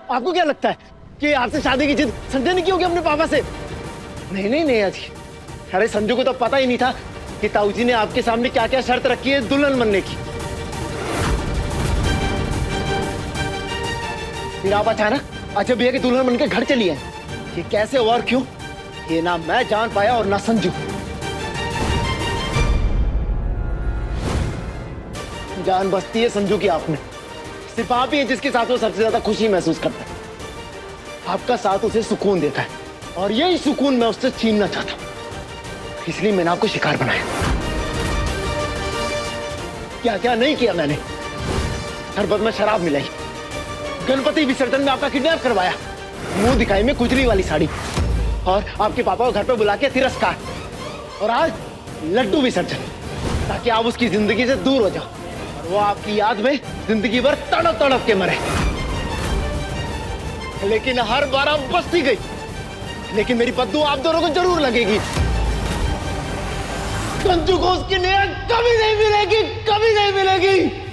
आपको क्या लगता है कि आपसे शादी की जिद संजय ने की होगी अपने पापा से? नहीं नहीं नहीं जी, अरे संजू को तो पता ही नहीं था कि ताऊ जी ने आपके सामने क्या क्या शर्त रखी है दुल्हन बनने की। फिर आप अचानक अजय भैया की दुल्हन बनकर घर चली है। ये कैसे और क्यों, ये ना मैं जान पाया और ना संजू। जान बसती है संजू की आप में। सिर्फ आप ही है जिसके साथ वो सबसे ज्यादा खुशी महसूस करता है। आपका साथ उसे सुकून देता है और यही सुकून मैं उससे छीनना चाहता हूं। इसलिए मैंने आपको शिकार बनाया। क्या क्या नहीं किया मैंने। शरबत में शराब मिलाई, गणपति विसर्जन में आपका किडनैप करवाया, मुंह दिखाई में कुचली वाली साड़ी, और आपके पापा को घर पे बुला के तिरस्कार, और आज लड्डू विसर्जन, ताकि आप उसकी जिंदगी से दूर हो जाओ और वो आपकी याद में जिंदगी भर तड़प तड़प के मरे। लेकिन हर बार आप बचती गई। लेकिन मेरी बद्दू आप दोनों को जरूर लगेगी। संजू को उसकी न्याय कभी नहीं मिलेगी, कभी नहीं मिलेगी।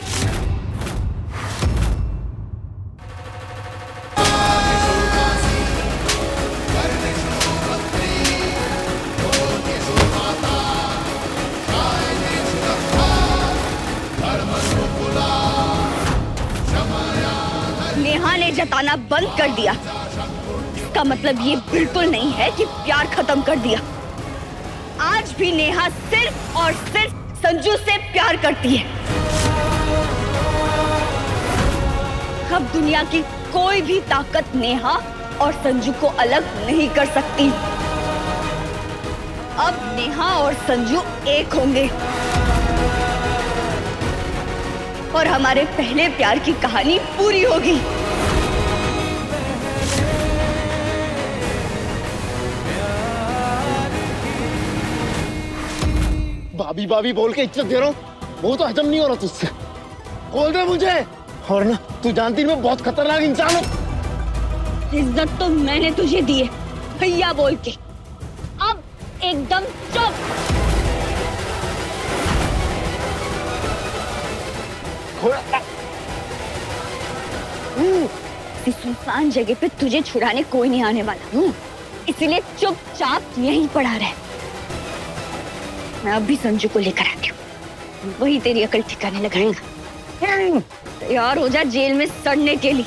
नेहा ने जताना बंद कर दिया, इसका मतलब ये बिल्कुल नहीं है कि प्यार खत्म कर दिया। आज भी नेहा सिर्फ और सिर्फ संजू से प्यार करती है। अब दुनिया की कोई भी ताकत नेहा और संजू को अलग नहीं कर सकती। अब नेहा और संजू एक होंगे और हमारे पहले प्यार की कहानी पूरी होगी। भाभी भाभी बोल के इज्जत दे रहा हूँ, वो तो हजम नहीं हो रहा तुझसे। खोल दे मुझे। और ना तू जानती मैं बहुत खतरनाक इंसान हूँ। इज्जत तो मैंने तुझे दी है भैया बोल के। अब एकदम चुप। इस सुनसान जगह पे तुझे छुड़ाने कोई नहीं आने वाला, इसीलिए चुपचाप यहीं पड़ा रहे। मैं अभी संजू को लेकर आती हूँ, वही तेरी अकल ठिकाने लगाएगा। तैयार हो जा जेल में सड़ने के लिए।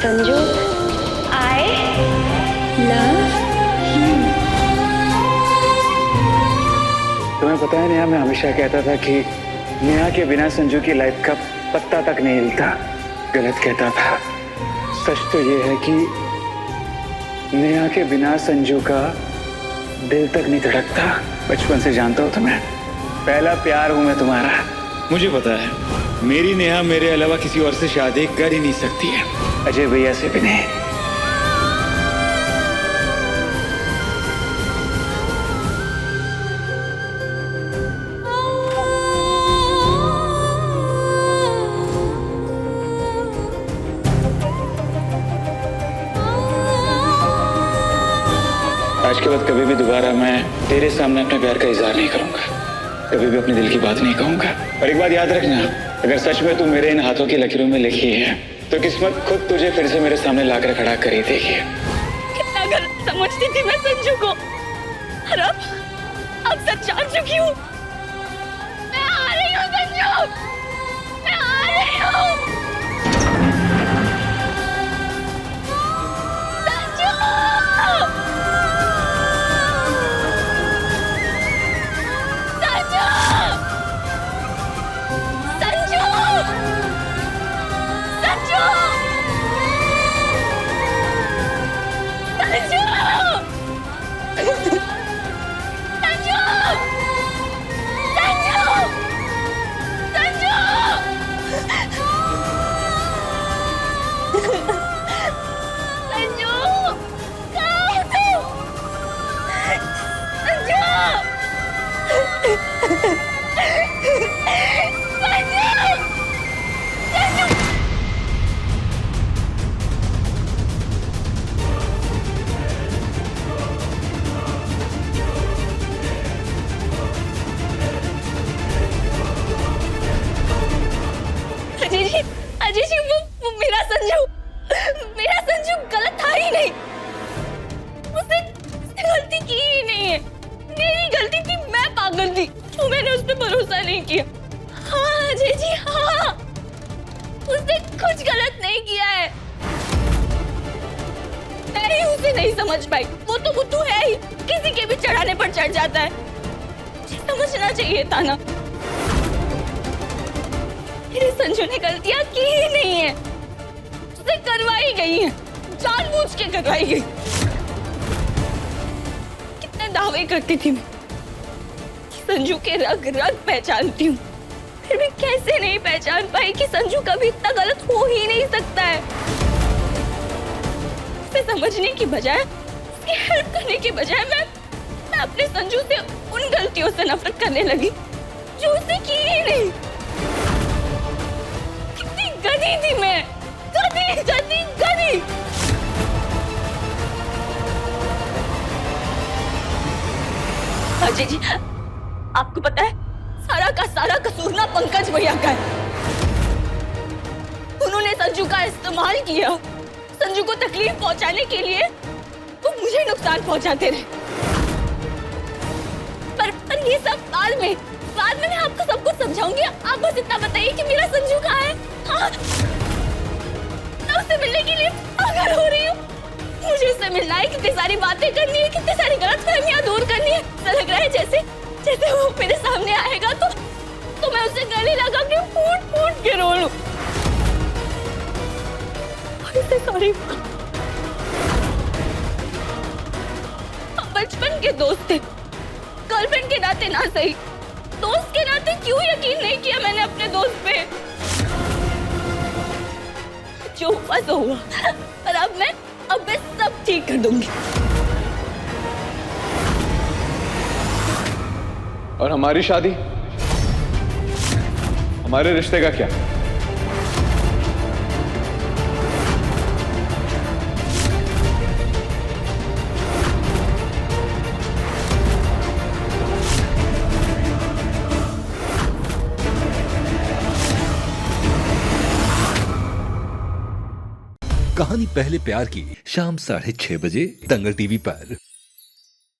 Sanju, I love you। तुम्हें पता है नेहा, मैं हमेशा कहता था कि नेहा के बिना संजू की लाइफ का पत्ता तक नहीं हिलता। गलत कहता था। सच तो ये है कि नेहा के बिना संजू का दिल तक नहीं धड़कता। बचपन से जानता हूँ तुम्हें, पहला प्यार हूं मैं तुम्हारा। मुझे पता है मेरी नेहा मेरे अलावा किसी और से शादी कर ही नहीं सकती है। अजय भैया से भी नहीं। आज के बाद कभी भी दोबारा मैं तेरे सामने अपने प्यार का इजहार नहीं करूंगा, कभी भी अपने दिल की बात नहीं कहूंगा। और एक बात याद रखना, अगर सच में तू मेरे इन हाथों की लकीरों में लिखी है तो किस्मत खुद तुझे फिर से मेरे सामने लाकर खड़ा कर ही देगी। कितना गलत समझती थी मैं संजू को, और अब सच जान चुकी हूँ। मैं आ रही हूँ संजू, मैं आ रही हूँ। नहीं किया। हाँ अजय जी हाँ, उसने कुछ गलत नहीं किया है। मैं ही उसे नहीं समझ पाई। वो तो बुद्धू है ही, किसी के भी चढ़ाने पर चढ़ जाता है। मुझे समझना चाहिए था ना। मेरे संजू ने गलतियां की ही नहीं है, उसे करवाई गई है, जानबूझ के करवाई गई। कितने दावे करती थी मैं कि संजू के रग रग पहचानती हूँ, फिर भी कैसे नहीं पहचान पाई कि संजू कभी इतना गलत हो ही नहीं सकता है। उसे समझने की बजाय, उसकी हेल्प करने की बजाय मैं अपने संजू से उन गलतियों से नफरत करने लगी जो उसने की ही नहीं। कितनी गधी थी मैं, गधी गधी गधी। अजय जी आपको पता है, सारा का सारा कसूर ना पंकज भैया का है। उन्होंने संजू का इस्तेमाल किया, संजू को तकलीफ पहुंचाने के लिए वो मुझे नुकसान पहुंचाते रहे। पर ये सब बाद में मैं आपको सब कुछ समझाऊंगी। आप बस इतना बताइए कि मेरा संजू कहाँ है। हाँ, मैं उससे मिलने के लिए पागल हो रही हूँ। मुझे उससे मिलना है, कितनी सारी बातें करनी है, कितनी सारी गलतफहमियां दूर करनी है। ऐसा लग रहा है जैसे वो मेरे सामने आएगा तो मैं उसे गले लगा के फूट के रो लूं। सॉरी, हम बचपन के दोस्त थे, गर्लफ्रेंड के नाते ना सही, दोस्त के नाते क्यों यकीन नहीं किया मैंने अपने दोस्त पे। जो हुआ तो हुआ, पर अब मैं सब ठीक कर दूंगी। और हमारी शादी, हमारे रिश्ते का क्या? कहानी पहले प्यार की शाम 6:30 बजे दंगल टीवी पर।